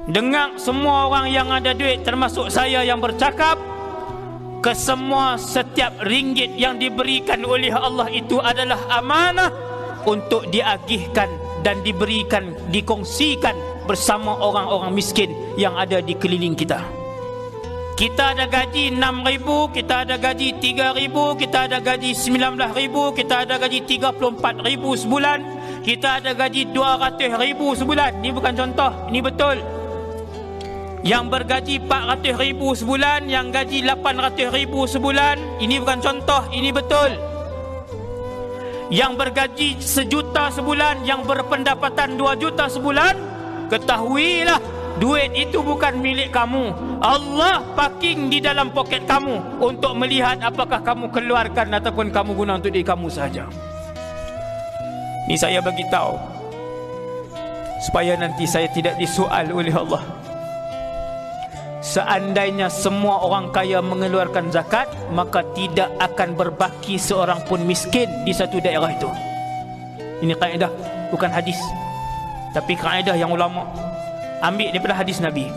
Dengar semua orang yang ada duit, termasuk saya yang bercakap, kesemua setiap ringgit yang diberikan oleh Allah itu adalah amanah untuk diagihkan dan diberikan, dikongsikan bersama orang-orang miskin yang ada di keliling kita. Kita ada gaji 6,000, kita ada gaji 3,000, kita ada gaji 19,000, kita ada gaji 34,000 sebulan, kita ada gaji 200,000 sebulan. Ini bukan contoh, ini betul. Yang bergaji 400,000 sebulan, yang gaji 800,000 sebulan, ini bukan contoh, ini betul. Yang bergaji 1 juta sebulan, yang berpendapatan 2 juta sebulan, ketahuilah duit itu bukan milik kamu. Allah parking di dalam poket kamu untuk melihat apakah kamu keluarkan ataupun kamu guna untuk diri kamu sahaja. Ini saya bagi tahu supaya nanti saya tidak disoal oleh Allah. Seandainya semua orang kaya mengeluarkan zakat, maka tidak akan berbaki seorang pun miskin di satu daerah itu. Ini kaedah, bukan hadis, tapi kaedah yang ulama ambil daripada hadis Nabi.